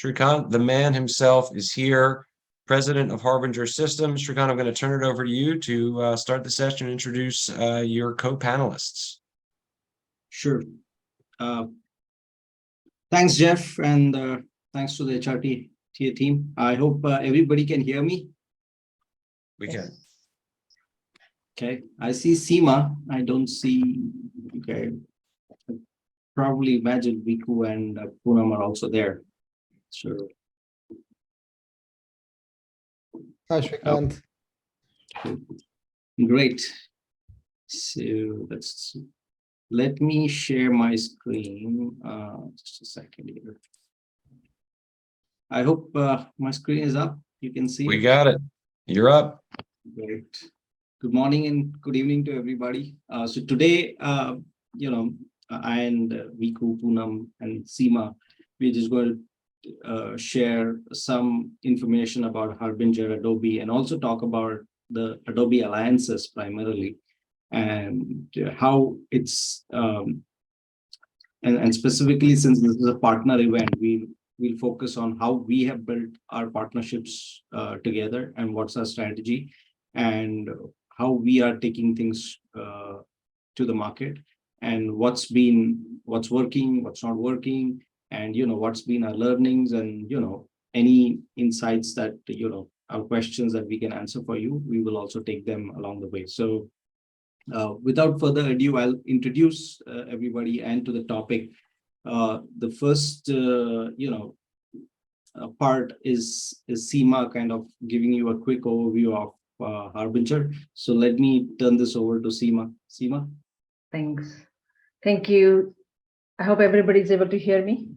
Shrikant, the man himself, is here, president of Harbinger Systems. Shrikant, I'm going to turn it over to you to start the session and introduce your co-panelists. Sure. Thanks, Jeff, and thanks to the HRT team. I hope everybody can hear me. We can. Okay, I see Seema. I don't see. Okay, probably imagine Viku and Poonam are also there. Sure. Hi, Shrikant. Great. So let me share my screen. Just a second here. I hope my screen is up. You can see. We got it. You're up. Great. Good morning and good evening to everybody. So today, I and Viku, Poonam, and Seema, we're just going to share some information about Harbinger, Adobe, and also talk about the Adobe alliances primarily, and how it's and specifically, since this is a partner event, we'll focus on how we have built our partnerships together and what's our strategy and how we are taking things to the market, and what's working, what's not working, and what's been our learnings, and any insights that our questions that we can answer for you, we will also take them along the way. So without further ado, I'll introduce everybody and to the topic. The first part is Seema kind of giving you a quick overview of Harbinger. So let me turn this over to Seema. Seema? Thanks. Thank you. I hope everybody's able to hear me.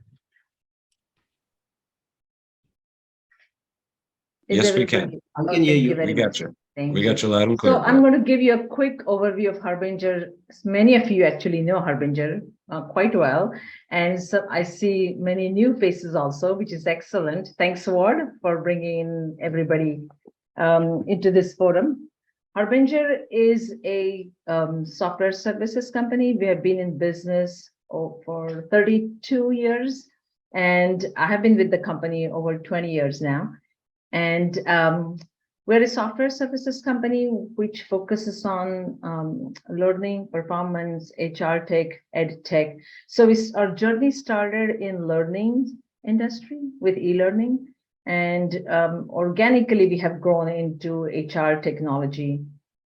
Yes, we can. I can hear you. We got you. Thank We you. got you loud and clear. So I'm going to give you a quick overview of Harbinger. Many of you actually know Harbinger quite well. And so I see many new faces also, which is excellent. Thanks, Ward, for bringing everybody into this forum. Harbinger is a software services company. We have been in business for 32 years, and I have been with the company over 20 years now. And we're a software services company which focuses on learning, performance, HR tech, ed tech. So our journey started in learning industry with e-learning. And organically, we have grown into HR technology,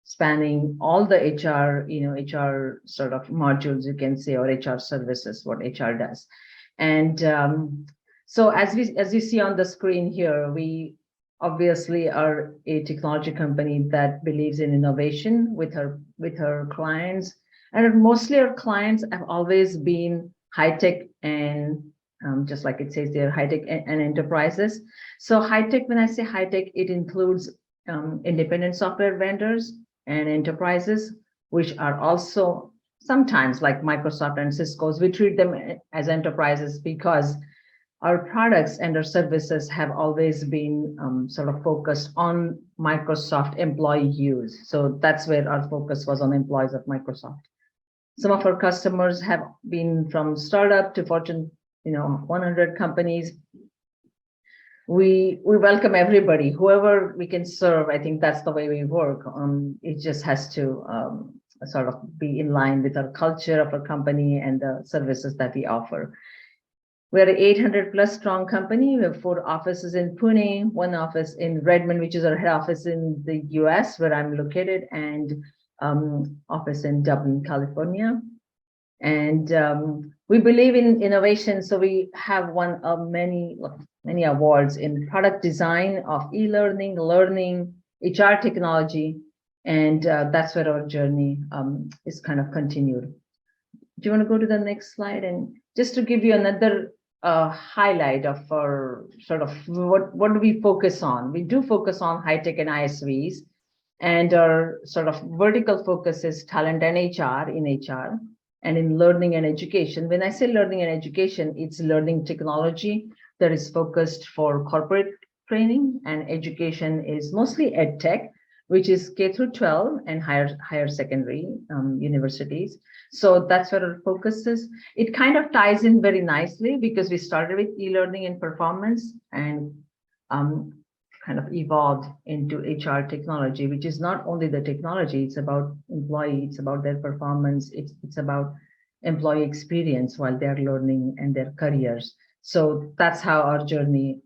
spanning all the HR, HR sort of modules, you can say, or HR services, what HR does. And so as you see on the screen here, we obviously are a technology company that believes in innovation with her clients. And mostly our clients have always been high-tech and just like it says there, high-tech and enterprises. So high-tech, when I say high-tech, it includes independent software vendors and enterprises, which are also sometimes like Microsoft and Cisco's. We treat them as enterprises because our products and our services have always been sort of focused on Microsoft employee use. So that's where our focus was, on employees of Microsoft. Some of our customers have been from startup to Fortune 100 companies. We welcome everybody, whoever we can serve. I think that's the way we work. It just has to sort of be in line with our culture of our company and the services that we offer. We're an 800+ strong company. We have 4 offices in Pune, 1 office in Redmond, which is our head office in the US, where I'm located, and office in Dublin, California. And we believe in innovation. So we have won many awards in product design of e-learning, learning, HR technology. And that's where our journey is kind of continued. Do you want to go to the next slide? And just to give you another highlight of our sort of what do we focus on? We do focus on high-tech and ISVs, and our sort of vertical focus is talent and HR in HR, and in learning and education. When I say learning and education, it's learning technology that is focused for corporate training, and education is mostly ed tech, which is K through 12 and higher secondary universities. So that's where our focus is. It kind of ties in very nicely because we started with e-learning and performance and kind of evolved into HR technology, which is not only the technology, it's about employee, it's about their performance, it's about employee experience while they're learning and their careers. So that's how our journey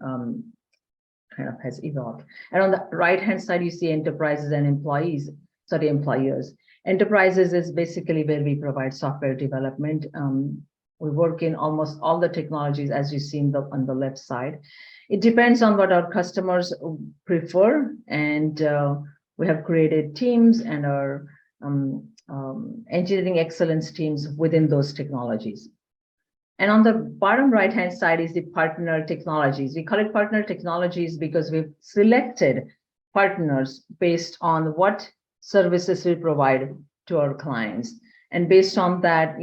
kind of has evolved. And on the right-hand side, you see enterprises and employers. Enterprises is basically where we provide software development. We work in almost all the technologies, as you see on the left side. It depends on what our customers prefer, and we have created teams and our engineering excellence teams within those technologies. And on the bottom right-hand side is the partner technologies. We call it partner technologies because we've selected partners based on what services we provide to our clients. And based on that,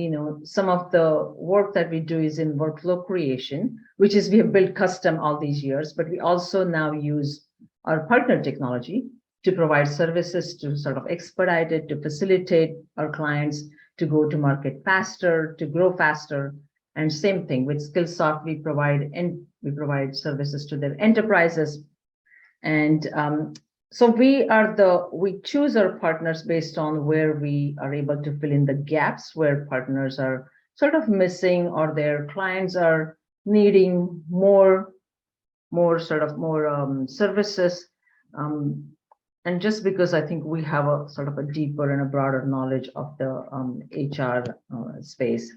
some of the work that we do is in workflow creation, which is we have built custom all these years, but we also now use our partner technology to provide services to sort of expedite it, to facilitate our clients to go to market faster, to grow faster. And same thing with Skillsoft, we provide services to their enterprises. And so we choose our partners based on where we are able to fill in the gaps where partners are sort of missing or their clients are needing more services. And just because I think we have a sort of a deeper and a broader knowledge of the HR space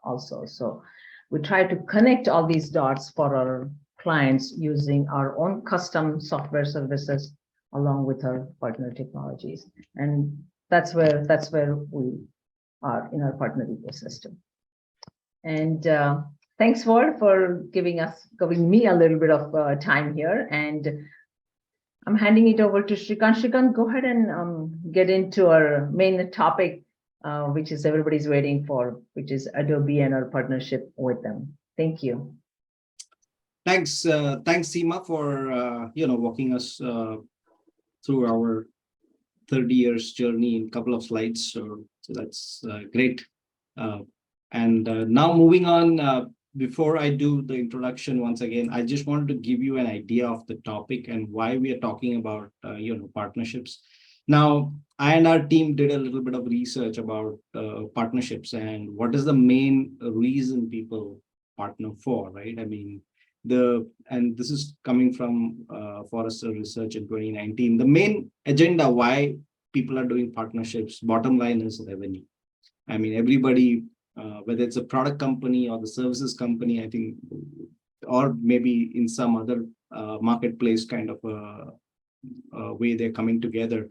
also. So we try to connect all these dots for our clients using our own custom software services along with our partner technologies. And that's where we are in our partner ecosystem. And thanks, Ward, for giving me a little bit of time here. And I'm handing it over to Shrikant. Shrikant, go ahead and get into our main topic, which is everybody's waiting for, which is Adobe and our partnership with them. Thank you. Thanks, Seema, for walking us through our 30 years journey in a couple of slides. So that's great. And now moving on. Before I do the introduction once again, I just wanted to give you an idea of the topic and why we are talking about partnerships. Now, I and our team did a little bit of research about partnerships and what is the main reason people partner for, right? I mean, and this is coming from Forrester research in 2019. The main agenda why people are doing partnerships, bottom line is revenue. I mean, everybody, whether it's a product company or the services company, I think, or maybe in some other marketplace kind of a way they're coming together,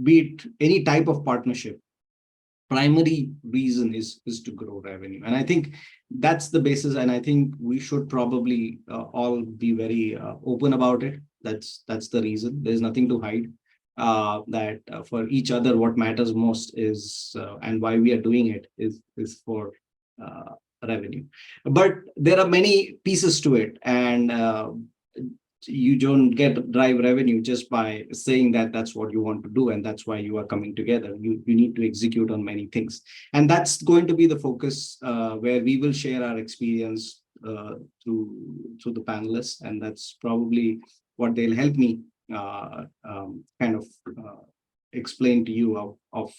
be it any type of partnership, primary reason is to grow revenue. And I think that's the basis. And I think we should probably all be very open about it. That's the reason. There's nothing to hide. That for each other, what matters most is, and why we are doing it is for revenue. But there are many pieces to it, and you don't drive revenue just by saying that that's what you want to do, and that's why you are coming together. You need to execute on many things, and that's going to be the focus where we will share our experience through the panelists, and that's probably what they'll help me kind of explain to you of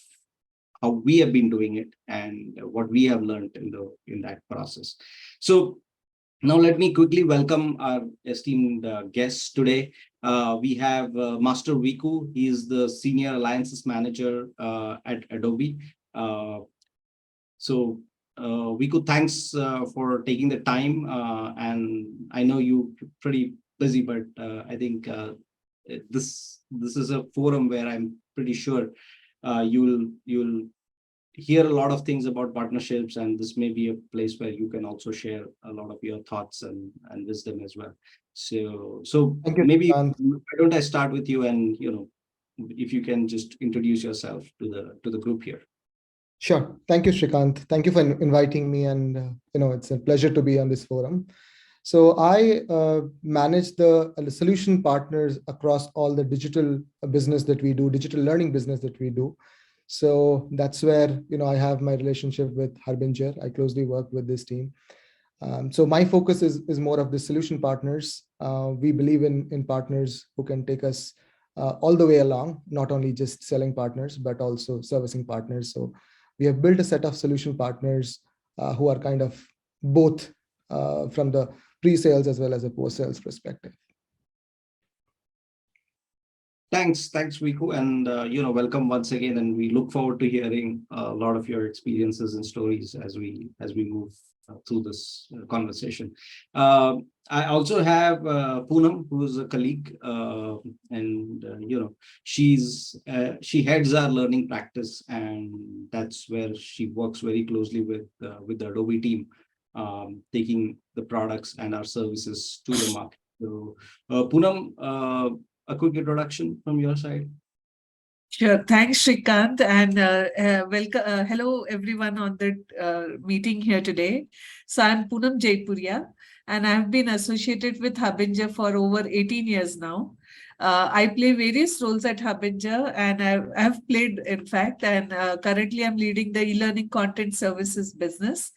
how we have been doing it and what we have learned in that process. So now let me quickly welcome our esteemed guests today. We have Master Viku. He is the Senior Alliances Manager at Adobe. So Viku, thanks for taking the time. And I know you're pretty busy, but I think this is a forum where I'm pretty sure you'll hear a lot of things about partnerships, and this may be a place where you can also share a lot of your thoughts and wisdom as well. So maybe why don't I start with you, and if you can just introduce yourself to the group here. Sure. Thank you, Shrikant. Thank you for inviting me, and it's a pleasure to be on this forum. So I manage the solution partners across all the digital business that we do, digital learning business that we do. So that's where, I have my relationship with Harbinger. I closely work with this team. So my focus is more of the solution partners. We believe in partners who can take us all the way along, not only just selling partners, but also servicing partners. So we have built a set of solution partners who are kind of both from the pre-sales as well as a post-sales perspective. Thanks, Viku, and welcome once again. And we look forward to hearing a lot of your experiences and stories as we move through this conversation. I also have Poonam, who is a colleague, and she heads our learning practice, and that's where she works very closely with the Adobe team, taking the products and our services to the market. So, Poonam, a quick introduction from your side. Sure. Thanks, Shrikant, and welcome. Hello, everyone on the meeting here today. So I'm Poonam Jaypuriya, and I've been associated with Harbinger for over 18 years now. I play various roles at Harbinger, and I've played, in fact, and currently I'm leading the e-learning content services business.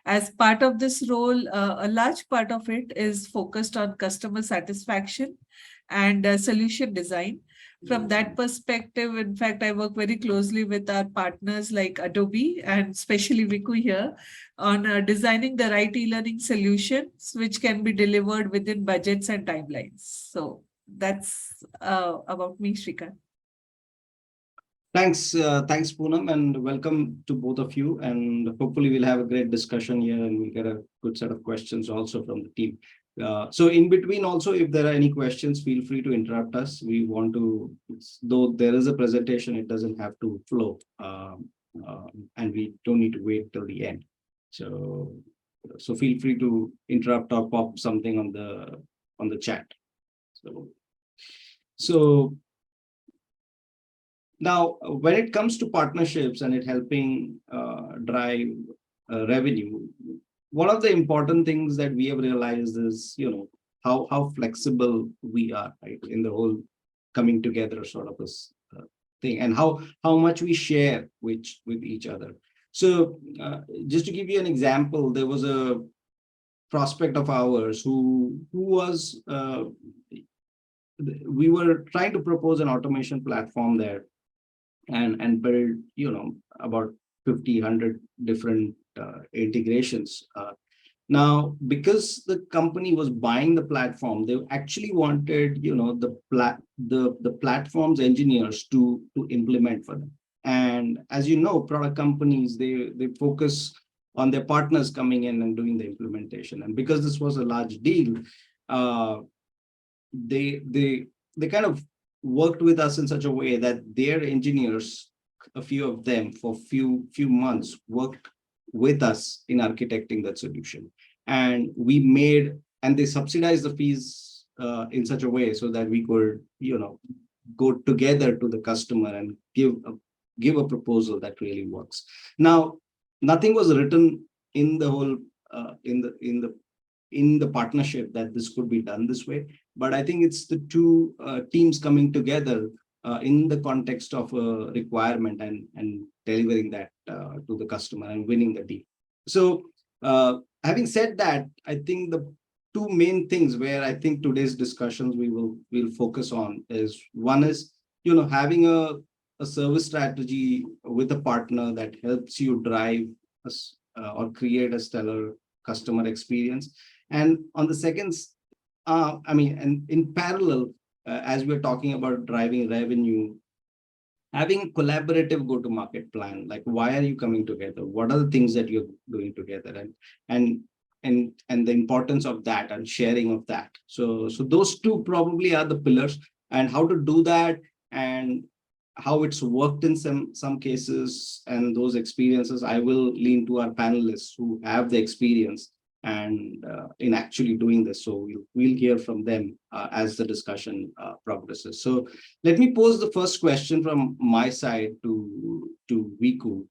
As part of this role, a large part of it is focused on customer satisfaction and solution design. From that perspective, in fact, I work very closely with our partners like Adobe and especially Viku here on designing the right e-learning solutions, which can be delivered within budgets and timelines. So that's about me, Shrikant. Thanks, Poonam, and welcome to both of you. And hopefully we'll have a great discussion here and we'll get a good set of questions also from the team. So in between also, if there are any questions, feel free to interrupt us. We want to, though there is a presentation, it doesn't have to flow, and we don't need to wait till the end. So feel free to interrupt or pop something on the chat. So now, when it comes to partnerships and it helping drive revenue, one of the important things that we have realized is, how flexible we are, right, in the whole coming together sort of this thing, and how much we share with each other. So just to give you an example, there was a prospect of ours who was, we were trying to propose an automation platform there and build, about 50-100 different integrations. Now, because the company was buying the platform, they actually wanted, the platform's engineers to implement for them. And as you know, product companies, they focus on their partners coming in and doing the implementation. And because this was a large deal, they kind of worked with us in such a way that their engineers, a few of them for few months, worked with us in architecting that solution. And they subsidized the fees in such a way so that we could, go together to the customer and give a proposal that really works. Now, nothing was written in the whole in the partnership that this could be done this way, but I think it's the two teams coming together in the context of a requirement and delivering that to the customer and winning the deal. So having said that, I think the two main things where I think today's discussions we'll focus on is, one is, having a service strategy with a partner that helps you drive or create a stellar customer experience. And on the second, and in parallel, as we're talking about driving revenue, having a collaborative go-to-market plan, like why are you coming together? What are the things that you're doing together, and the importance of that and sharing of that. So those two probably are the pillars, and how to do that and how it's worked in some cases and those experiences, I will lean to our panelists who have the experience and in actually doing this. So we'll hear from them as the discussion progresses. So let me pose the first question from my side to Viku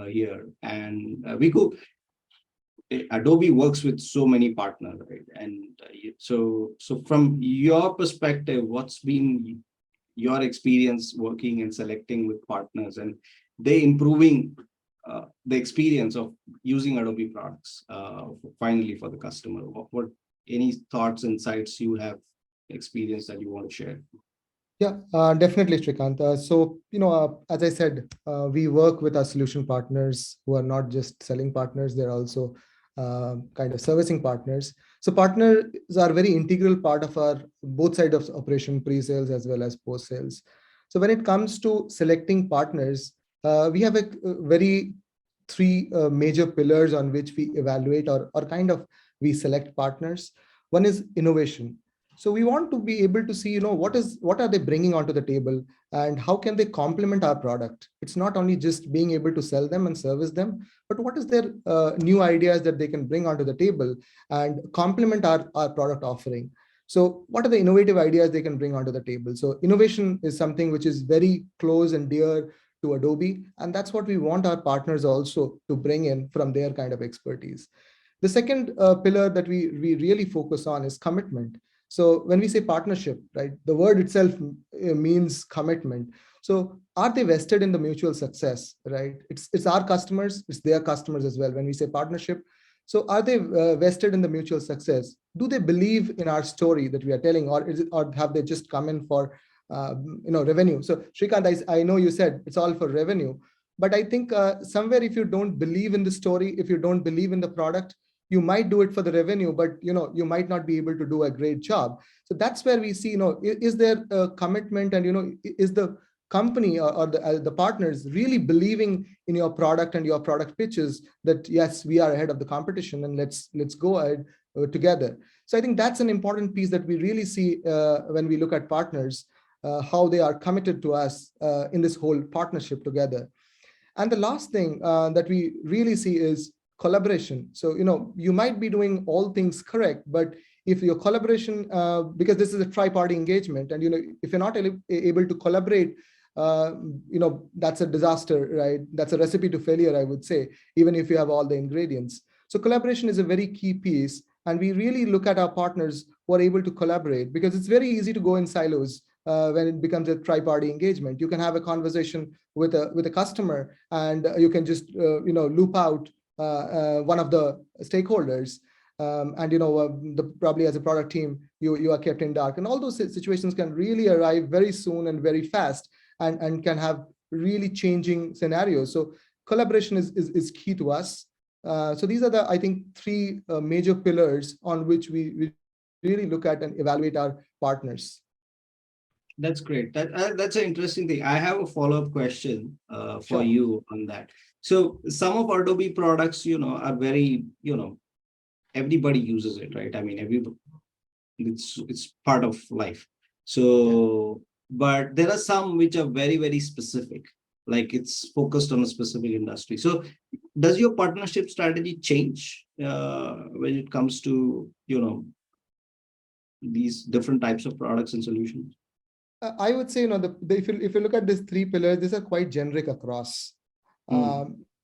here. And Viku, Adobe works with so many partners, right? And so from your perspective, what's been your experience working and selecting with partners, and they improving the experience of using Adobe products finally for the customer? What any thoughts, insights you have experience that you want to share? Yeah, definitely, Shrikant. As I said, we work with our solution partners who are not just selling partners, they're also kind of servicing partners. So partners are very integral part of our both sides of operation, pre-sales as well as post-sales. So when it comes to selecting partners, we have a very three major pillars on which we evaluate or kind of we select partners. One is innovation. So we want to be able to see, what are they bringing onto the table and how can they complement our product? It's not only just being able to sell them and service them, but what is their new ideas that they can bring onto the table and complement our product offering? So what are the innovative ideas they can bring onto the table? So innovation is something which is very close and dear to Adobe. And that's what we want our partners also to bring in from their kind of expertise. The second pillar that we really focus on is commitment. So when we say partnership, right, the word itself means commitment. So are they vested in the mutual success, right? It's our customers, it's their customers as well. When we say partnership, so are they vested in the mutual success? Do they believe in our story that we are telling, or have they just come in for revenue? So Shrikant, I know you said it's all for revenue, but I think somewhere if you don't believe in the story, if you don't believe in the product, you might do it for the revenue, but you might not be able to do a great job. So that's where we see, is there a commitment, and is the company or the partners really believing in your product and your product pitches that yes, we are ahead of the competition and let's go ahead together. So I think that's an important piece that we really see when we look at partners, how they are committed to us in this whole partnership together. And the last thing that we really see is collaboration. So, you might be doing all things correct, but if your collaboration, because this is a tri-party engagement, and, if you're not able to collaborate, that's a disaster, right? That's a recipe to failure, I would say, even if you have all the ingredients. So collaboration is a very key piece. And we really look at our partners who are able to collaborate, because it's very easy to go in silos when it becomes a tri-party engagement. You can have a conversation with a customer, and you can just loop out one of the stakeholders, and probably as a product team you are kept in dark, and all those situations can really arrive very soon and very fast, and can have really changing scenarios. So collaboration is key to us. So these are the, I think, three major pillars on which we really look at and evaluate our partners. That's great. That's an interesting thing. I have a follow-up question for Sure. you on that. So some of Adobe products, are very, everybody uses it, right? I mean, it's part of life. So, but there are some which are very, very specific, like it's focused on a specific industry. So does your partnership strategy change when it comes to, these different types of products and solutions? I would say, if you look at these three pillars, these are quite generic across.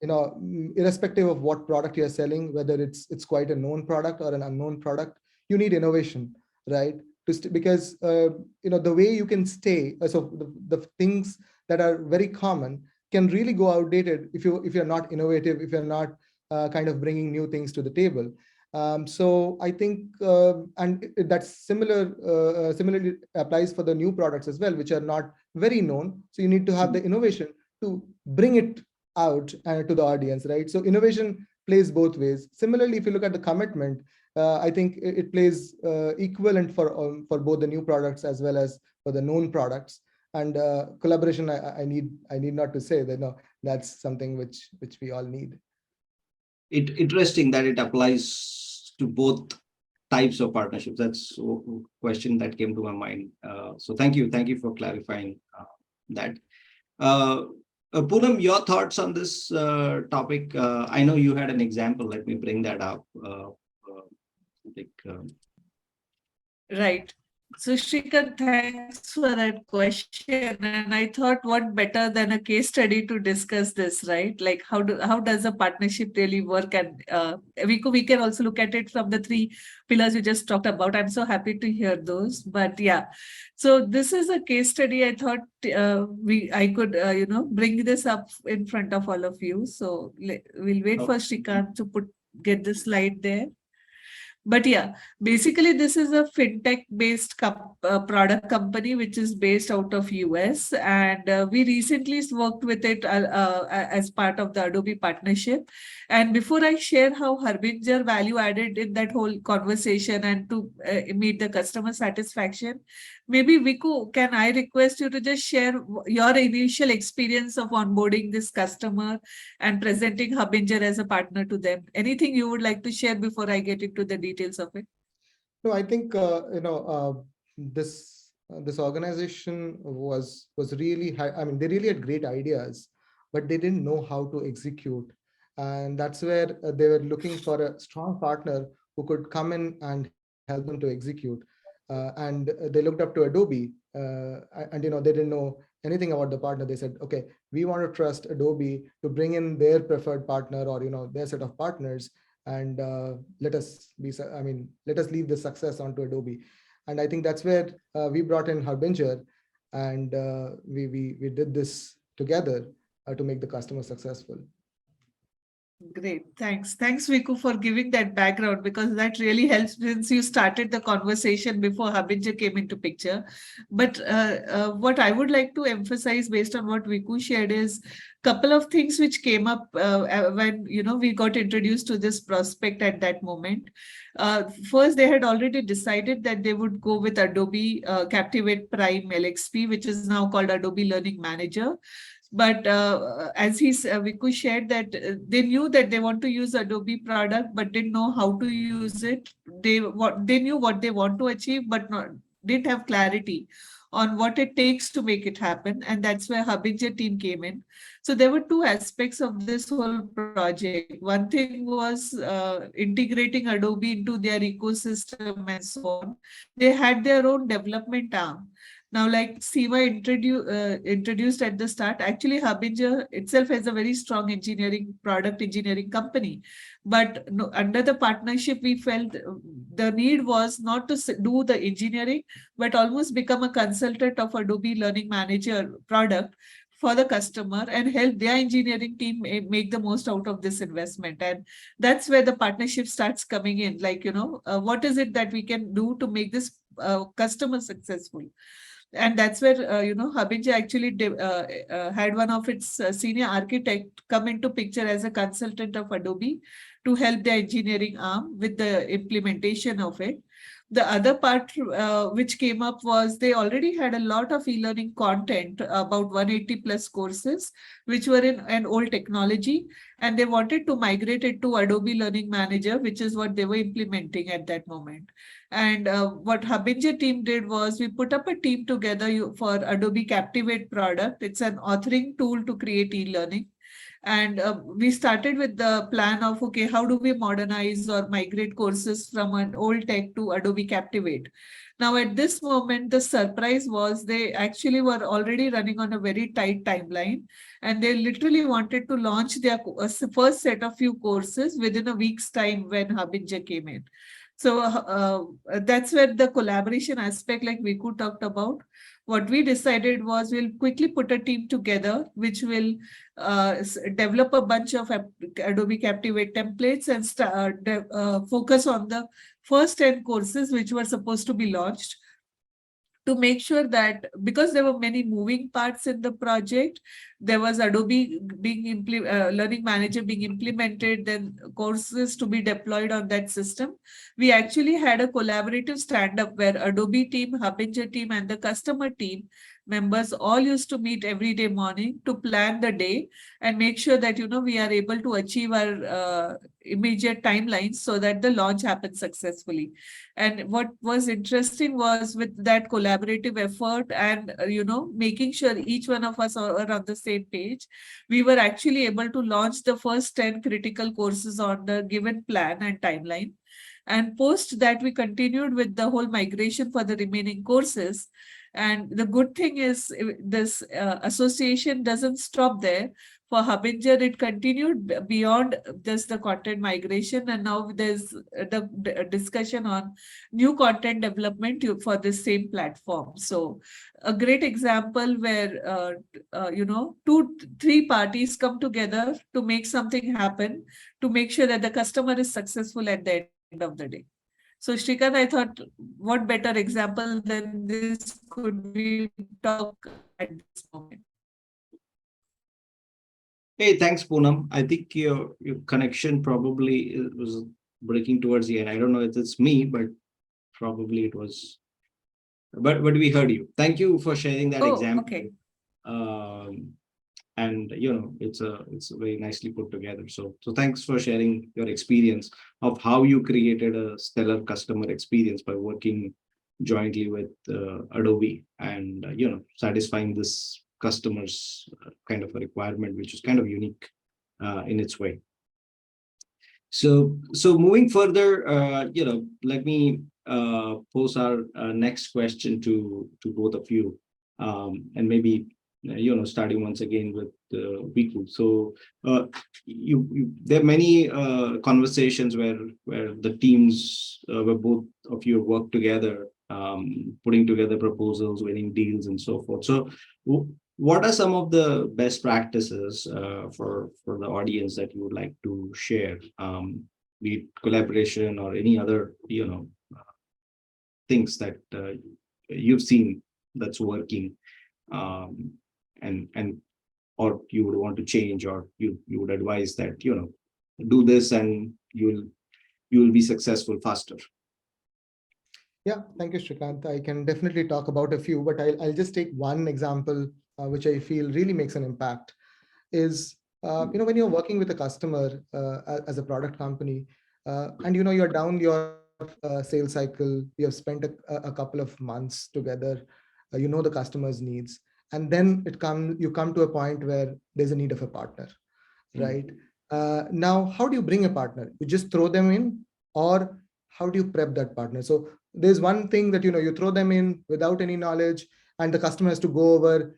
Irrespective of what product you're selling, whether it's quite a known product or an unknown product, you need innovation, right? Because the way you can stay, so the things that are very common can really go outdated if you're not innovative, if you're not kind of bringing new things to the table. So I think, and that's similarly applies for the new products as well, which are not very known. So you need to have the innovation to bring it out to the audience, right? So innovation plays both ways. Similarly, if you look at the commitment, I think it plays equivalent for both the new products as well as for the known products. And collaboration, I need not to say that, no, that's something which we all need. Interesting that it applies to both types of partnerships. That's a question that came to my mind. So thank you for clarifying that. Poonam, your thoughts on this topic? I know you had an example. Let me bring that up. Right. So Shrikant, thanks for that question. And I thought, what better than a case study to discuss this, right? Like how does a partnership really work? And we can also look at it from the three pillars you just talked about. I'm so happy to hear those. But yeah, so this is a case study. I thought I could bring this up in front of all of you. So we'll wait for Shrikant to get the slide there. But yeah, basically this is a fintech based product company which is based out of US, and we recently worked with it as part of the Adobe partnership. And before I share how Harbinger value added in that whole conversation and to meet the customer satisfaction, maybe Viku, can I request you to just share your initial experience of onboarding this customer and presenting Harbinger as a partner to them? Anything you would like to share before I get into the details of it? No, I think this organization was really high. I mean, they really had great ideas, but they didn't know how to execute, and that's where they were looking for a strong partner who could come in and help them to execute. And they looked up to Adobe, and they didn't know anything about the partner. They said, okay, we want to trust Adobe to bring in their preferred partner, or their set of partners, and let us leave the success onto Adobe. And I think that's where we brought in Harbinger, and we did this together to make the customer successful. Great. Thanks, Viku, for giving that background, because that really helps since you started the conversation before Harbinger came into picture. But what I would like to emphasize based on what Viku shared is a couple of things which came up when we got introduced to this prospect at that moment. First, they had already decided that they would go with Adobe Captivate Prime LXP, which is now called Adobe Learning Manager. But as Viku shared that they knew that they want to use Adobe product, but didn't know how to use it. They knew what they want to achieve, but didn't have clarity on what it takes to make it happen. And that's where Harbinger team came in. So there were two aspects of this whole project. One thing was integrating Adobe into their ecosystem and so on. They had their own development arm. Now, like Siva introduced at the start, actually Harbinger itself has a very strong product engineering company. But under the partnership, we felt the need was not to do the engineering, but almost become a consultant of Adobe Learning Manager product for the customer and help their engineering team make the most out of this investment. And that's where the partnership starts coming in. Like, what is it that we can do to make this customer successful? And that's where, Harbinger actually had one of its senior architect come into picture as a consultant of Adobe to help the engineering arm with the implementation of it. The other part which came up was they already had a lot of e-learning content, about 180 plus courses, which were in an old technology, and they wanted to migrate it to Adobe Learning Manager, which is what they were implementing at that moment. And what Harbinger team did was we put up a team together for Adobe Captivate product. It's an authoring tool to create e-learning. And we started with the plan of, okay, how do we modernize or migrate courses from an old tech to Adobe Captivate? Now, at this moment, the surprise was they actually were already running on a very tight timeline, and they literally wanted to launch their first set of few courses within a week's time when Harbinger came in. So that's where the collaboration aspect, like Viku talked about, what we decided was we'll quickly put a team together, which will develop a bunch of Adobe Captivate templates and focus on the first 10 courses which were supposed to be launched, to make sure that, because there were many moving parts in the project, there was Adobe Learning Manager being implemented, then courses to be deployed on that system. We actually had a collaborative stand-up where Adobe team, Harbinger team, and the customer team members all used to meet every day morning to plan the day and make sure that, we are able to achieve our immediate timelines so that the launch happens successfully. And what was interesting was with that collaborative effort and, making sure each one of us are on the same page, we were actually able to launch the first 10 critical courses on the given plan and timeline. And post that, we continued with the whole migration for the remaining courses. And the good thing is this association doesn't stop there. For Harbinger, it continued beyond just the content migration, and now there's the discussion on new content development for this same platform. So a great example where two, three parties come together to make something happen, to make sure that the customer is successful at the end of the day. So Shrikant, I thought, what better example than this could we talk at this moment? Hey, thanks, Poonam. I think your connection probably was breaking towards the end. I don't know if it's me, but probably it was. But we heard you. Thank you for sharing that example. Okay. And it's very nicely put together. So thanks for sharing your experience of how you created a stellar customer experience by working jointly with Adobe and satisfying this customer's kind of a requirement, which is kind of unique in its way. So moving further, let me pose our next question to both of you, and maybe starting once again with Viku. So there are many conversations where the teams where both of you work together, putting together proposals, winning deals, and so forth. So what are some of the best practices for the audience that you would like to share, be it collaboration or any other things that you've seen that's working, and or you would want to change, or you would advise that do this and you will be successful faster? Yeah, thank you, Shrikant. I can definitely talk about a few, but I'll just take one example which I feel really makes an impact. Is when you're working with a customer as a product company, and you're down your sales cycle, you have spent a couple of months together, the customer's needs, and then you come to a point where there's a need of a partner, right? Now, how do you bring a partner? You just throw them in, or how do you prep that partner? So there's one thing that you throw them in without any knowledge, and the customer has to go over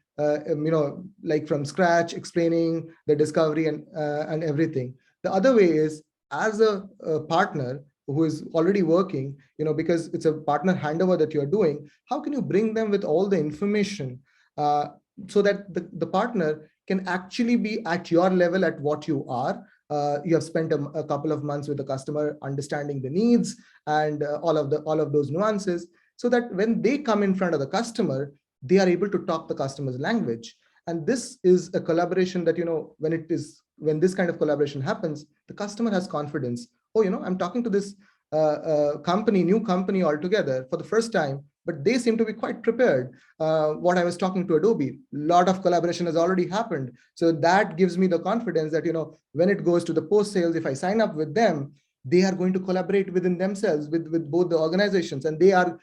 like from scratch, explaining the discovery and everything. The other way is, as a partner who is already working, because it's a partner handover that you're doing, how can you bring them with all the information so that the partner can actually be at your level, at what you are? You have spent a couple of months with the customer, understanding the needs and all of those nuances, so that when they come in front of the customer, they are able to talk the customer's language. And this is a collaboration that when this kind of collaboration happens, the customer has confidence. Oh, I'm talking to this new company altogether for the first time, but they seem to be quite prepared. What I was talking to Adobe, a lot of collaboration has already happened. So that gives me the confidence that, when it goes to the post sales, if I sign up with them, they are going to collaborate within themselves with both the organizations, and they are,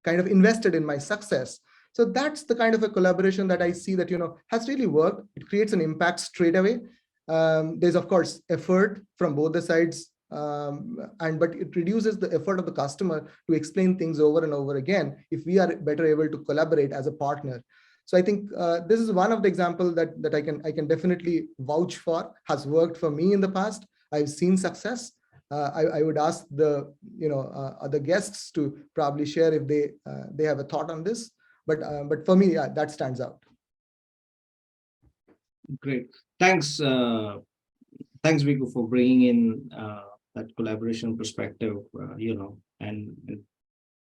kind of invested in my success. So that's the kind of a collaboration that I see that, has really worked. It creates an impact straight away. There's of course effort from both the sides, but it reduces the effort of the customer to explain things over and over again if we are better able to collaborate as a partner. So I think this is one of the examples that I can definitely vouch for, has worked for me in the past. I've seen success. I would ask the other guests to probably share if they have a thought on this. But for me, yeah, that stands out. Great, thanks, Viku, for bringing in that collaboration perspective, and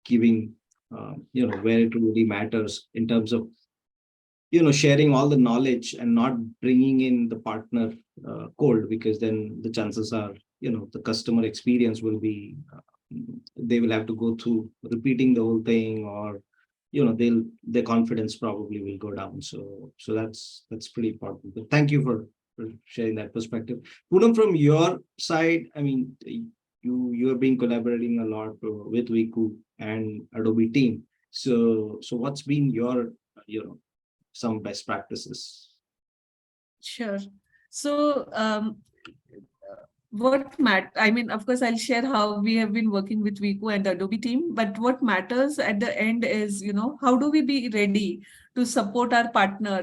giving where it really matters in terms of sharing all the knowledge and not bringing in the partner cold, because then the chances are the customer experience will be they will have to go through repeating the whole thing, or their confidence probably will go down. So that's pretty important. But thank you for sharing that perspective. Poonam, from your side, I mean, you have been collaborating a lot with Viku and Adobe team. So what's been your some best practices? Sure. So I mean, of course, I'll share how we have been working with Viku and the Adobe team, but what matters at the end is, how do we be ready to support our partner,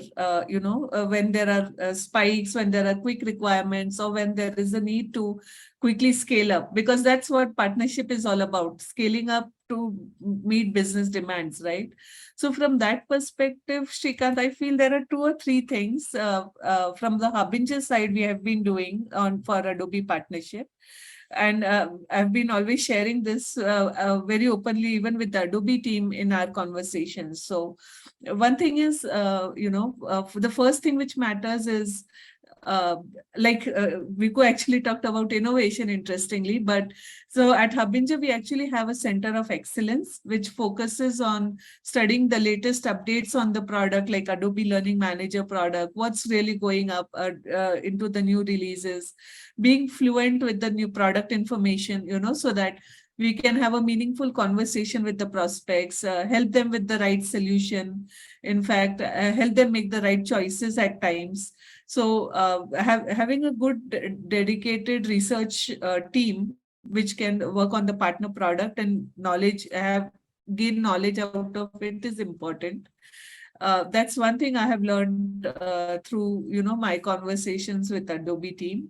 when there are spikes, when there are quick requirements, or when there is a need to quickly scale up, because that's what partnership is all about, scaling up to meet business demands, right? So from that perspective, Shrikant, I feel there are 2 or 3 things from the Harbinger side we have been doing on for Adobe partnership. And I've been always sharing this very openly, even with the Adobe team in our conversations. So one thing is, the first thing which matters is, Viku actually talked about innovation interestingly, but so at Harbinger, we actually have a center of excellence, which focuses on studying the latest updates on the product, like Adobe Learning Manager product, what's really going up into the new releases, being fluent with the new product information, so that we can have a meaningful conversation with the prospects, help them with the right solution, in fact, help them make the right choices at times. So having a good dedicated research team which can work on the partner product and gain knowledge out of it is important. That's one thing I have learned through my conversations with Adobe team.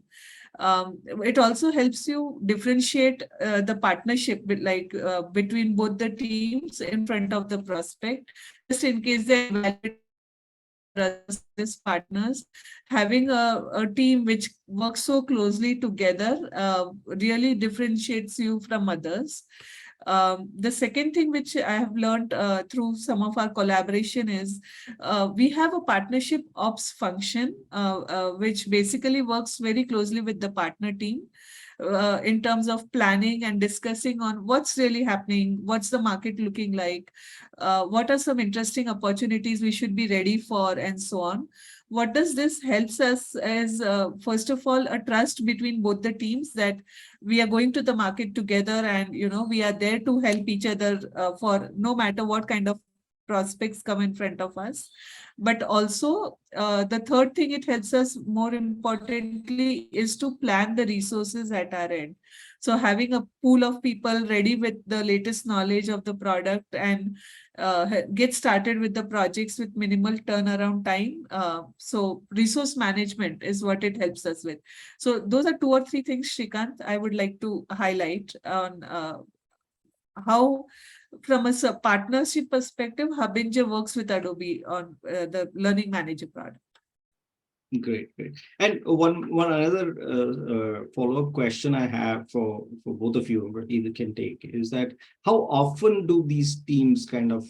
It also helps you differentiate the partnership between both the teams in front of the prospect, just in case they evaluate as partners. Having a team which works so closely together really differentiates you from others. The second thing which I have learned through some of our collaboration is we have a partnership ops function, which basically works very closely with the partner team in terms of planning and discussing on what's really happening, what's the market looking like, what are some interesting opportunities we should be ready for, and so on. What does this helps us is, first of all, a trust between both the teams that we are going to the market together, and we are there to help each other for no matter what kind of prospects come in front of us. But also, the third thing it helps us more importantly is to plan the resources at our end. So having a pool of people ready with the latest knowledge of the product and get started with the projects with minimal turnaround time. So resource management is what it helps us with. So those are 2 or 3 things, Shrikant, I would like to highlight on how, from a partnership perspective, Harbinger works with Adobe on the Learning Manager product. Great. And one another follow-up question I have for both of you, or either can take, is that how often do these teams kind of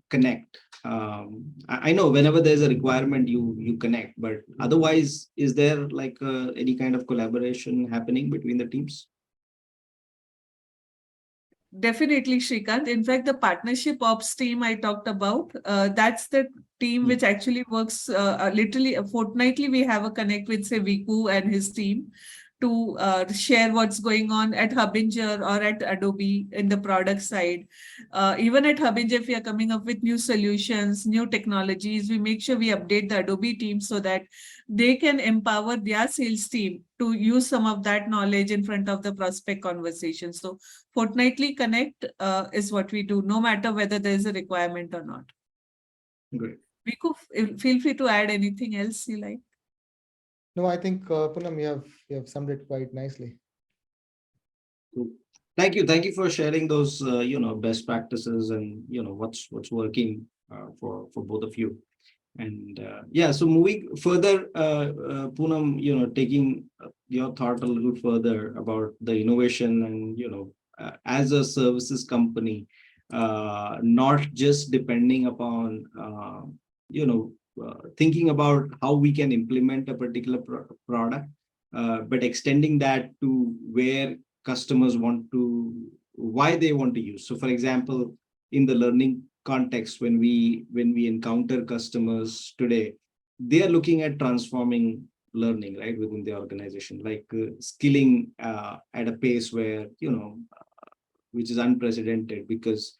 connect? I know whenever there's a requirement, you connect, but otherwise, is there like any kind of collaboration happening between the teams? Definitely, Shrikant. In fact, the partnership ops team I talked about, that's the team which actually works literally fortnightly. We have a connect with, say, Viku and his team to share what's going on at Harbinger or at Adobe in the product side. Even at Harbinger, if we are coming up with new solutions, new technologies, we make sure we update the Adobe team so that they can empower their sales team to use some of that knowledge in front of the prospect conversation. So fortnightly connect is what we do, no matter whether there is a requirement or not. Great. Viku, feel free to add anything else you like. No, I think Poonam, you have summed it quite nicely. Cool. Thank you for sharing those best practices and what's working for both of you. And yeah, so moving further, Poonam, taking your thought a little further about the innovation and as a services company, not just depending upon thinking about how we can implement a particular product, but extending that to where customers why they want to use. So for example, in the learning context, when we encounter customers today, they are looking at transforming learning, right, within the organization, like skilling at a pace where, which is unprecedented, because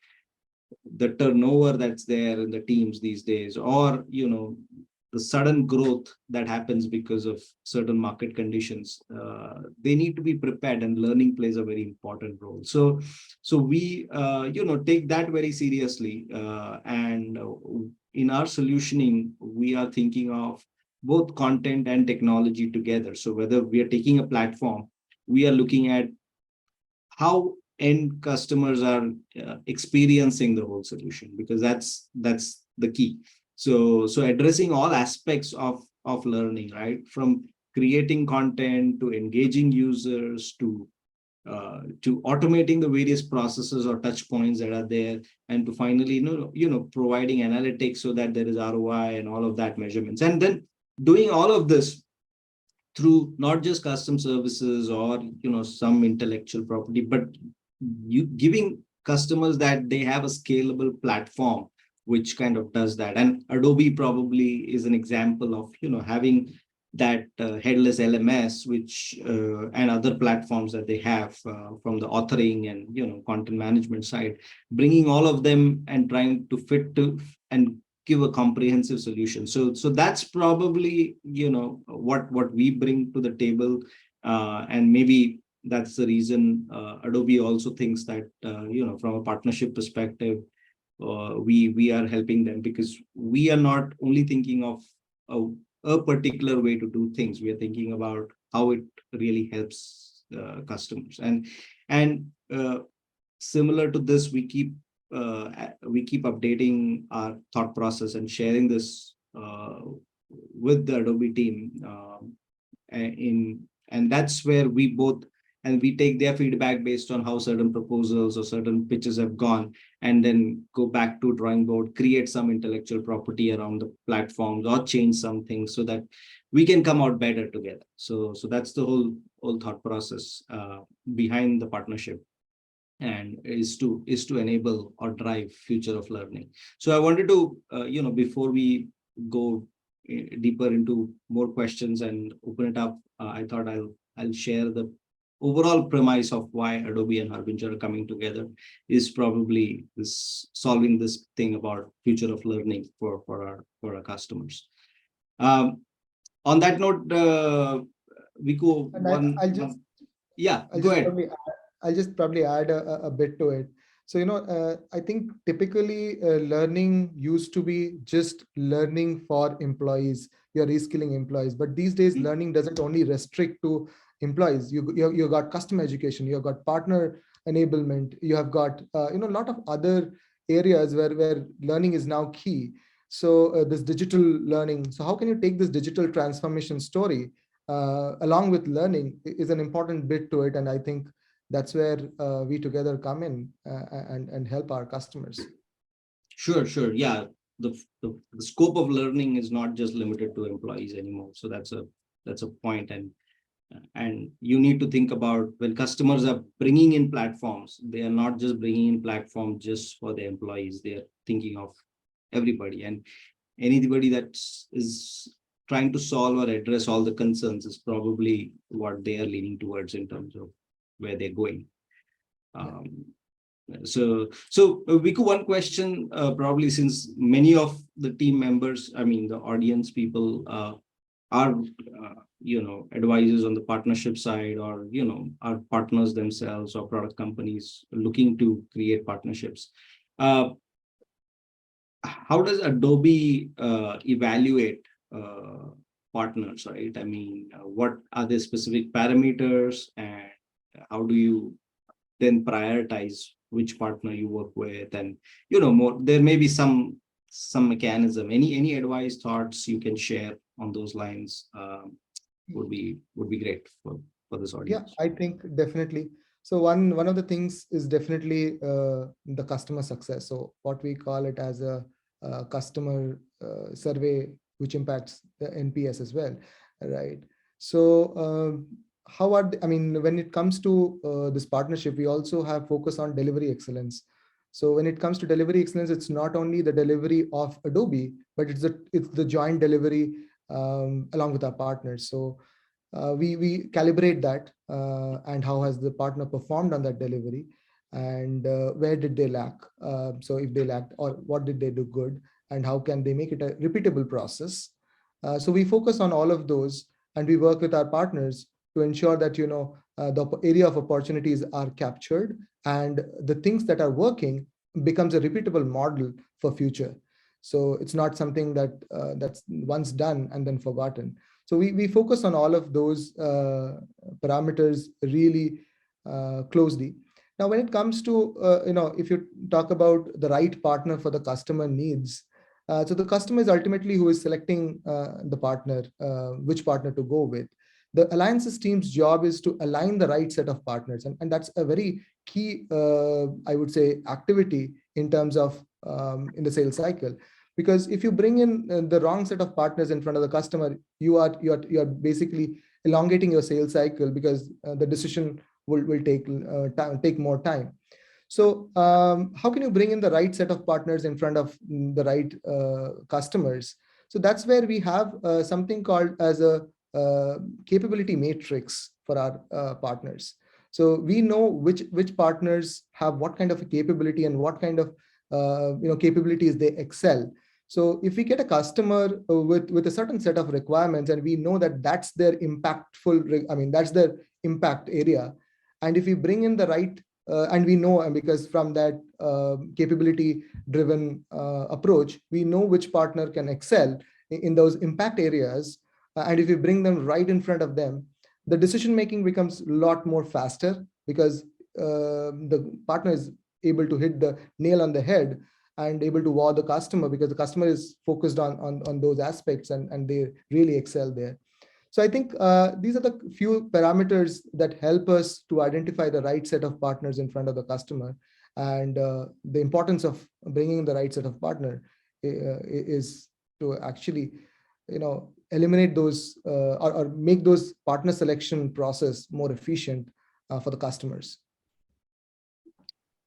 the turnover that's there in the teams these days, or the sudden growth that happens because of certain market conditions, they need to be prepared, and learning plays a very important role. So we take that very seriously, and in our solutioning, we are thinking of both content and technology together. So whether we are taking a platform, we are looking at how end customers are experiencing the whole solution, because that's the key. So addressing all aspects of learning, right, from creating content to engaging users to automating the various processes or touch points that are there, and to finally providing analytics so that there is ROI and all of that measurements, and then doing all of this through not just custom services or some intellectual property, but you giving customers that they have a scalable platform which kind of does that. And Adobe probably is an example of having that headless LMS, which and other platforms that they have from the authoring and content management side, bringing all of them and trying to fit to and give a comprehensive solution. So that's probably what we bring to the table, and maybe that's the reason Adobe also thinks that from a partnership perspective, we are helping them, because we are not only thinking of a particular way to do things. We are thinking about how it really helps customers, and similar to this, we keep updating our thought process and sharing this with the Adobe team, and that's where we both, and we take their feedback based on how certain proposals or certain pitches have gone, and then go back to drawing board, create some intellectual property around the platforms, or change some things so that we can come out better together. So that's the whole thought process behind the partnership, and is to enable or drive future of learning. So I wanted to before we go deeper into more questions and open it up, I thought I'll share the overall premise of why Adobe and Harbinger are coming together is probably this solving this thing about future of learning for our customers. On that note, Viku, go ahead. I'll just probably add a bit to it. So, I think typically learning used to be just learning for employees, you're reskilling employees. But these days, learning doesn't only restrict to employees. You got customer education, you've got partner enablement, you have got a lot of other areas where learning is now key. So this digital learning. So how can you take this digital transformation story along with learning is an important bit to it, and I think that's where we together come in and help our customers. Sure. Yeah, the scope of learning is not just limited to employees anymore. So that's a point, and you need to think about when customers are bringing in platforms, they are not just bringing in platforms just for the employees. They are thinking of everybody, and anybody that is trying to solve or address all the concerns is probably what they are leaning towards in terms of where they're going. So Viku, one question, probably since many of the team members, I mean, the audience people are, advisors on the partnership side, or, are partners themselves or product companies looking to create partnerships. How does Adobe evaluate partners, right? I mean, what are the specific parameters, and how do you then prioritize which partner you work with? And more, there may be some mechanism. Any advice, thoughts you can share on those lines would be great for this audience. Yeah, I think definitely. So one of the things is definitely the customer success. So what we call it as a customer survey, which impacts the NPS as well, right? So when it comes to this partnership, we also have focus on delivery excellence. So when it comes to delivery excellence, it's not only the delivery of Adobe, but it's the joint delivery along with our partners. So we calibrate that and how has the partner performed on that delivery, and where did they lack? So if they lacked, or what did they do good, and how can they make it a repeatable process? So we focus on all of those, and we work with our partners to ensure that the area of opportunities are captured, and the things that are working becomes a repeatable model for future. So it's not something that's once done and then forgotten. So we focus on all of those parameters really closely. Now, when it comes to, if you talk about the right partner for the customer needs, so the customer is ultimately who is selecting the partner, which partner to go with. The alliances team's job is to align the right set of partners. And that's a very key, I would say, activity in terms of in the sales cycle. Because if you bring in the wrong set of partners in front of the customer, you are basically elongating your sales cycle, because the decision will take more time. So how can you bring in the right set of partners in front of the right customers? So that's where we have something called as a capability matrix for our partners. So we know which partners have what kind of a capability and what kind of capabilities they excel. So if we get a customer with a certain set of requirements, and we know that that's their that's their impact area, and if we bring in the right and we know, and because from that capability driven approach, we know which partner can excel in those impact areas, and if we bring them right in front of them, the decision making becomes a lot more faster, because the partner is able to hit the nail on the head and able to wow the customer, because the customer is focused on those aspects, and they really excel there. So I think these are the few parameters that help us to identify the right set of partners in front of the customer. And the importance of bringing the right set of partner is to actually, eliminate those or make those partner selection process more efficient for the customers.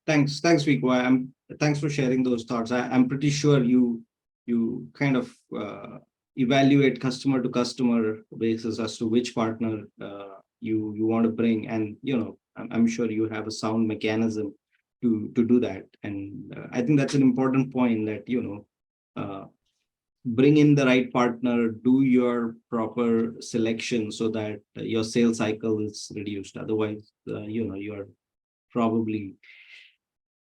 Thanks, Viku. Thanks for sharing those thoughts. I'm pretty sure you kind of evaluate customer to customer basis as to which partner you want to bring, and I'm sure you have a sound mechanism to do that. And I think that's an important point, that bring in the right partner, do your proper selection so that your sales cycle is reduced. Otherwise, you're probably,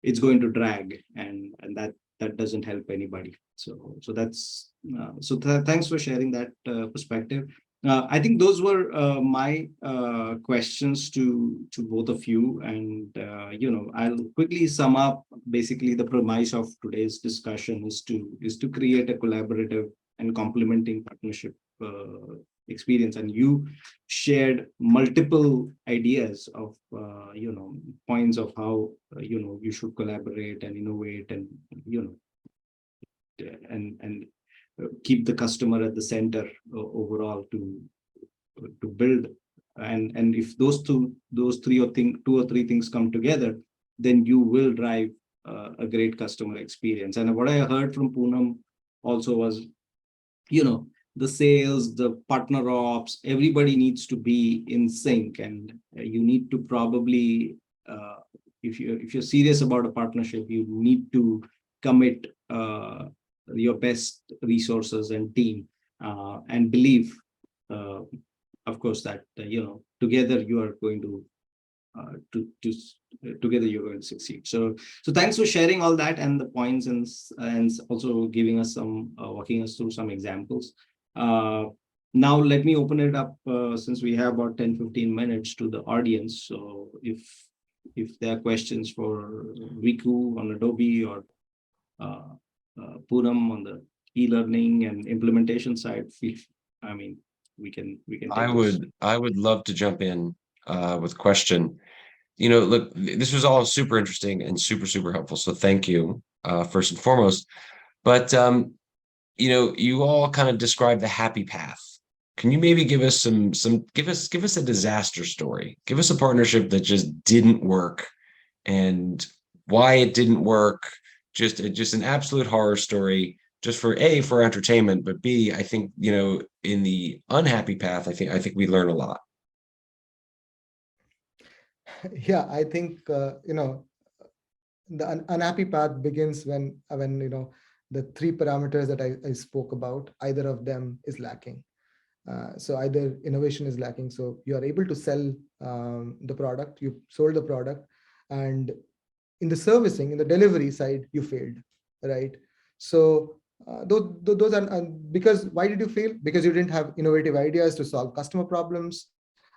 it's going to drag, and that doesn't help anybody. So that's thanks for sharing that perspective. I think those were my questions to both of you, and I'll quickly sum up. Basically, the premise of today's discussion is to create a collaborative and complementing partnership experience, and you shared multiple ideas of points of how you should collaborate and innovate, and and keep the customer at the center overall to build. And if those two or three things come together, then you will drive a great customer experience. And what I heard from Poonam also was, the sales, the partner ops, everybody needs to be in sync, and you need to probably, if you're serious about a partnership, you need to commit your best resources and team, and believe, of course, that together you are going to together you're going to succeed. So thanks for sharing all that and the points, and also giving us some walking us through some examples. Now let me open it up, since we have about 10-15 minutes, to the audience. So if there are questions for Viku on Adobe, or Poonam on the e-learning and implementation side, we can take I would love to jump in with a question. Look, this was all super interesting and super helpful, so thank you first and foremost. But you all kind of described the happy path. Can you maybe give us give us a disaster story? Give us a partnership that just didn't work, and why it didn't work. Just an absolute horror story, just for entertainment, but B, I think, in the unhappy path, I think we learn a lot. Yeah, I think the unhappy path begins when the three parameters that I spoke about, either of them is lacking. So either innovation is lacking. So you are able to sell the product, you sold the product, and in the servicing, in the delivery side, you failed, right? So those are because why did you fail? Because you didn't have innovative ideas to solve customer problems.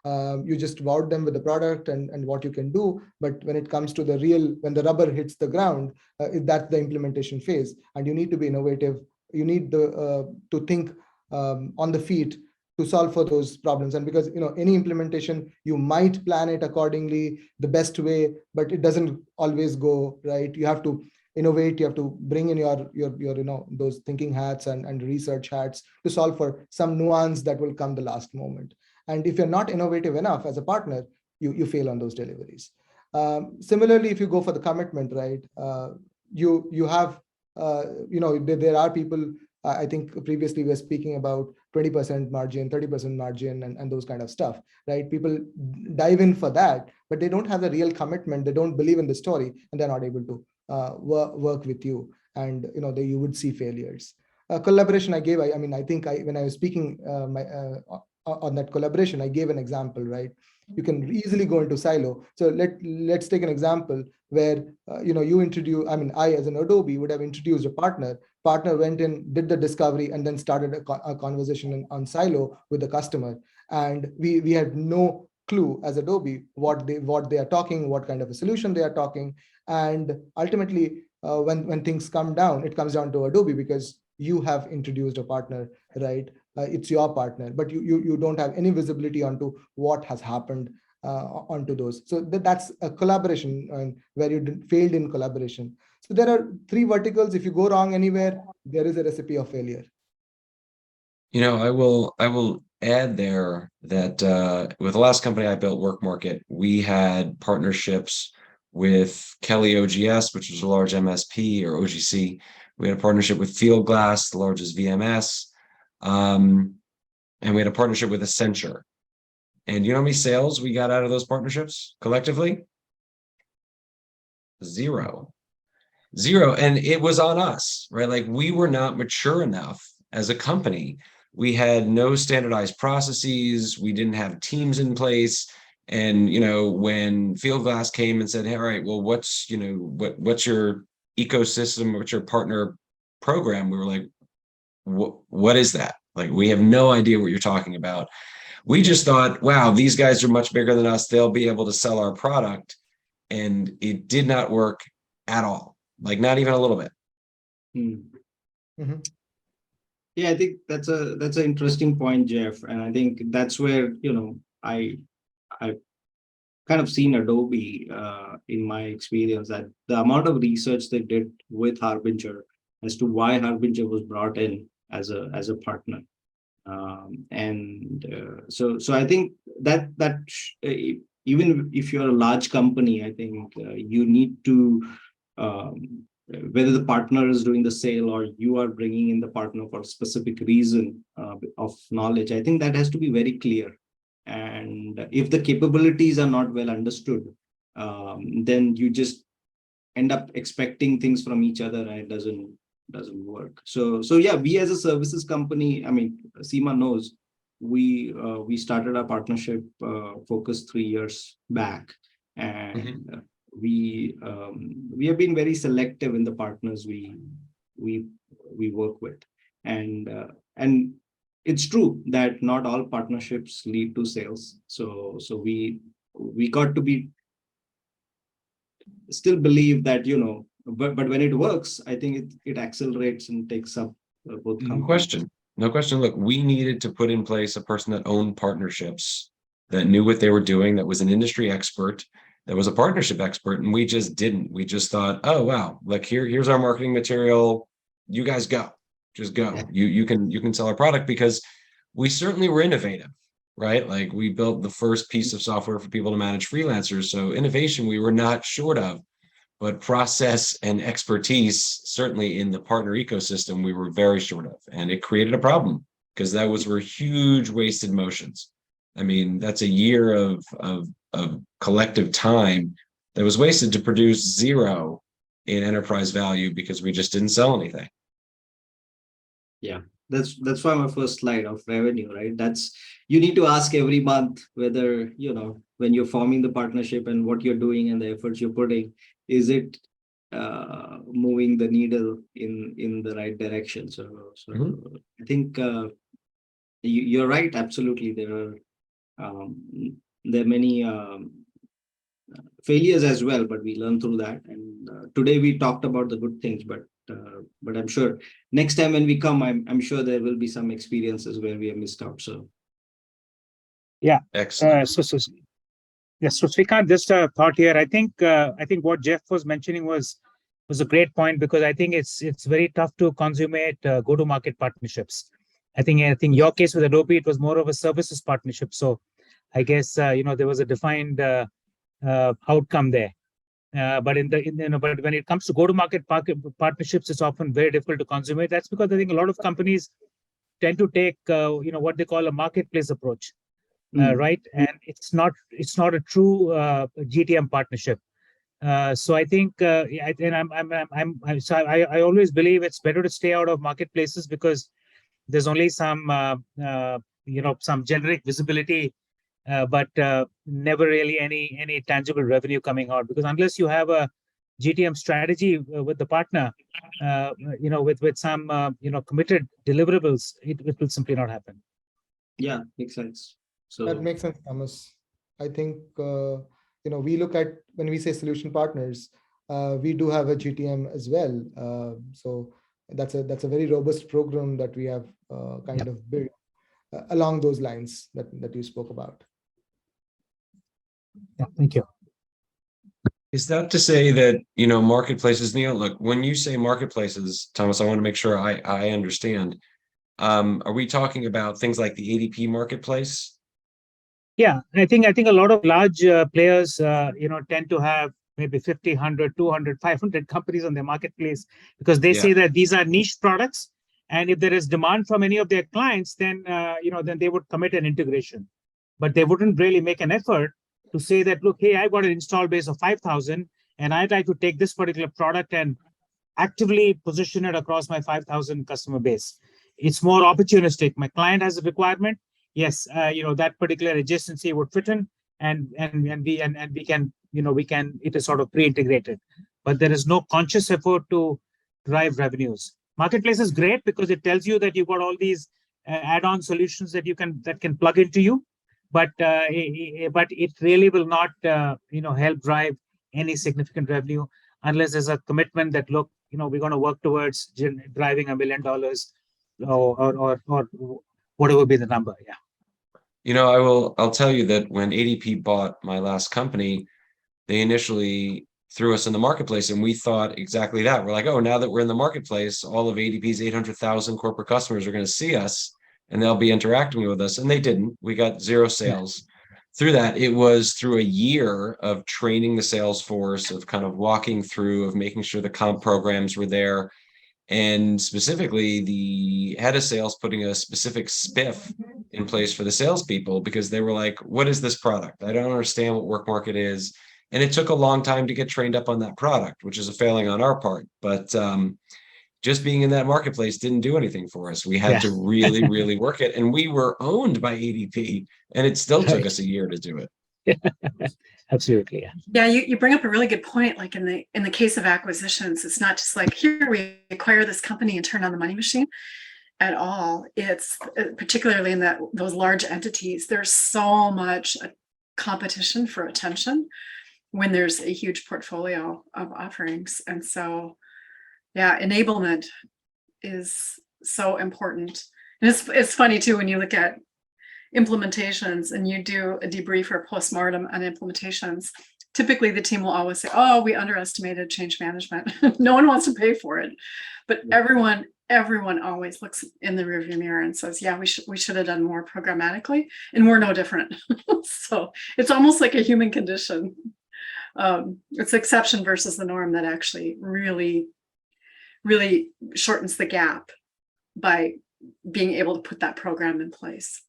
You just wowed them with the product and what you can do. But when it comes to the real, when the rubber hits the ground, that's the implementation phase. And you need to be innovative. You need to think on the feet to solve for those problems. And because any implementation, you might plan it accordingly the best way, but it doesn't always go right. You have to innovate, you have to bring in your those thinking hats and research hats to solve for some nuance that will come the last moment. And if you're not innovative enough as a partner, you fail on those deliveries. Similarly, if you go for the commitment, right, you have there are people. I think previously we were speaking about 20% margin, 30% margin, and those kind of stuff, right? People dive in for that, but they don't have the real commitment. They don't believe in the story, and they're not able to work with you. And you would see failures. Collaboration I gave. I think when I was speaking on that collaboration, I gave an example, right? You can easily go into silo. So let's take an example where you introduce. I as an Adobe would have introduced a partner. Partner went in, did the discovery, and then started a conversation on silo with the customer. And we had no clue as Adobe what they are talking, what kind of a solution they are talking. And ultimately, when things come down, it comes down to Adobe because you have introduced a partner, right? It's your partner, but you don't have any visibility onto what has happened onto those. So that's a collaboration where you failed in collaboration. So there are three verticals. If you go wrong anywhere, there is a recipe of failure. I will add there that with the last company I built, Work Market, we had partnerships with Kelly OGS, which was a large MSP, or OGC. We had a partnership with Fieldglass, the largest VMS. And we had a partnership with Accenture. And you know how many sales we got out of those partnerships collectively? Zero. And it was on us, right? Like, we were not mature enough as a company. We had no standardized processes. We didn't have teams in place. And, when Fieldglass came and said, hey, all right, well, what's your ecosystem, what's your partner program? We were like, what is that? Like, we have no idea what you're talking about. We just thought, wow, these guys are much bigger than us. They'll be able to sell our product. And it did not work at all. Like, not even a little bit. Mm-hmm. Yeah, I think that's an interesting point, Jeff. And I think that's where, I've kind of seen Adobe in my experience, that the amount of research they did with Harbinger as to why Harbinger was brought in as a partner. So I think that even if you're a large company, I think you need to, whether the partner is doing the sale or you are bringing in the partner for a specific reason of knowledge, I think that has to be very clear. And if the capabilities are not well understood, then you just end up expecting things from each other, and it doesn't work. So yeah, we as a services company, Seema knows, we started our partnership focus 3 years back, and we have been very selective in the partners we work with, and it's true that not all partnerships lead to sales. So we got to be still believe that but when it works, I think it accelerates and takes up both companies. No question. Look, we needed to put in place a person that owned partnerships, that knew what they were doing, that was an industry expert, that was a partnership expert, and we just didn't. We just thought, oh wow, like here's our marketing material. You guys go, just go. You can sell our product, because we certainly were innovative, right? Like, we built the first piece of software for people to manage freelancers. So innovation we were not short of. But process and expertise, certainly in the partner ecosystem, we were very short of. And it created a problem, because those were huge wasted motions. That's a year of collective time that was wasted to produce zero in enterprise value, because we just didn't sell anything. Yeah, that's why my first slide of revenue, right? That's, you need to ask every month whether, when you're forming the partnership and what you're doing and the efforts you're putting, is it moving the needle in the right direction? So Mhm. I think you're right. Absolutely, there are many failures as well, but we learn through that. And today we talked about the good things, but I'm sure next time when we come, I'm sure there will be some experiences where we have missed out. So Yeah. Excellent. Yes. So Shrikant, just a thought here. I think what Jeff was mentioning was a great point, because I think it's very tough to consummate go-to-market partnerships. I think your case with Adobe, it was more of a services partnership. So I guess there was a defined outcome there. But but when it comes to go-to-market partnerships, it's often very difficult to consummate. That's because I think a lot of companies tend to take what they call a marketplace approach, right? And it's not a true GTM partnership. So I think, I always believe it's better to stay out of marketplaces, because there's only some some generic visibility, but never really any tangible revenue coming out, because unless you have a GTM strategy with the partner, with some committed deliverables, it will simply not happen. yeah, makes sense. So That makes sense, Thomas. I think, we look at, when we say solution partners, we do have a GTM as well. So that's a very robust program that we have kind of built along those lines that you spoke about. Yeah, thank you. Is that to say that, marketplaces, Neil, look, when you say marketplaces, Thomas, I want to make sure I understand. Are we talking about things like the ADP marketplace? Yeah, I think a lot of large players, tend to have maybe 50, 100, 200, 500 companies on their marketplace, because they say that these are niche products. And if there is demand from any of their clients, then, then they would commit an integration. But they wouldn't really make an effort to say that, look, hey, I've got an install base of 5,000, and I'd like to take this particular product and actively position it across my 5,000 customer base. It's more opportunistic. My client has a requirement. Yes, that particular adjacency would fit in, and we can, it is sort of pre-integrated, but there is no conscious effort to drive revenues. Marketplace is great because it tells you that you've got all these add-on solutions that can plug into you, but it really will not, help drive any significant revenue unless there's a commitment that, look, we're going to work towards driving $1 million or whatever be the number. Yeah. I'll tell you that when ADP bought my last company, they initially threw us in the marketplace, and we thought exactly that. We're like, oh, now that we're in the marketplace, all of ADP's 800,000 corporate customers are going to see us and they'll be interacting with us. And they didn't. We got 0 sales. Through that. It was through a year of training the sales force, of kind of walking through, of making sure the comp programs were there. And specifically, the head of sales putting a specific spiff in place for the salespeople, because they were like, what is this product? I don't understand what work market is. And it took a long time to get trained up on that product, which is a failing on our part. But just being in that marketplace didn't do anything for us. We had to really, really work it. And we were owned by ADP, and it still took us a year to do it. Absolutely. Yeah. Yeah, you bring up a really good point. Like in the case of acquisitions, it's not just like, here we acquire this company and turn on the money machine at all. It's particularly in those large entities, there's so much competition for attention when there's a huge portfolio of offerings. And so, yeah, enablement is so important. And it's funny too, when you look at implementations and you do a debrief or postmortem on implementations, typically the team will always say, oh, we underestimated change management. No one wants to pay for it. But everyone always looks in the rearview mirror and says, yeah, we should have done more programmatically, and we're no different. So it's almost like a human condition. It's the exception versus the norm that actually really, really shortens the gap by being able to put that program in place.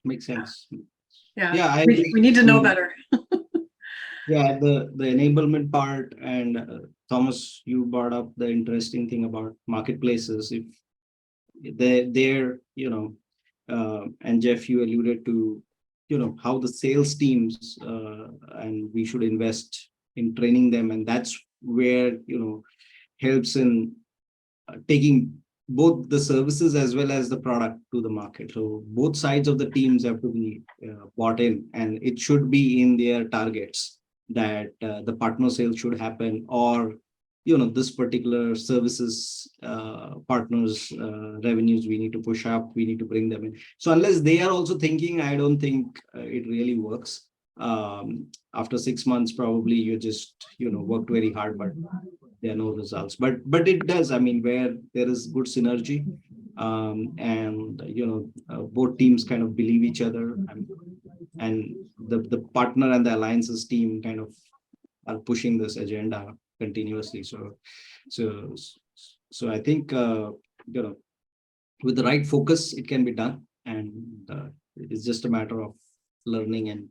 makes sense. Yeah, we need to know better. Yeah, the enablement part, and Thomas, you brought up the interesting thing about marketplaces. If they're, and Jeff, you alluded to, how the sales teams, and we should invest in training them. And that's where, helps in taking both the services as well as the product to the market. So both sides of the teams have to be bought in, and it should be in their targets that the partner sales should happen, or this particular services partners revenues we need to push up, we need to bring them in. So unless they are also thinking, I don't think it really works. After 6 months, probably you just worked very hard, but there are no results. But it does, I mean, where there is good synergy, and both teams kind of believe each other, and the partner and the alliances team kind of are pushing this agenda continuously. So I think with the right focus it can be done, and it's just a matter of learning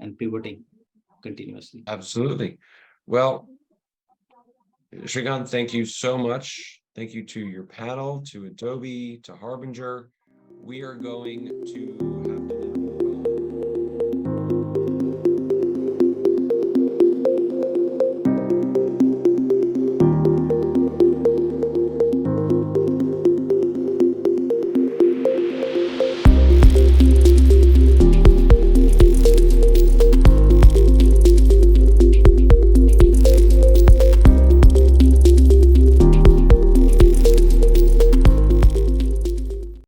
and pivoting continuously. Absolutely. Well, Shrikant, thank you so much. Thank you to your panel, to Adobe, to Harbinger. We are going to have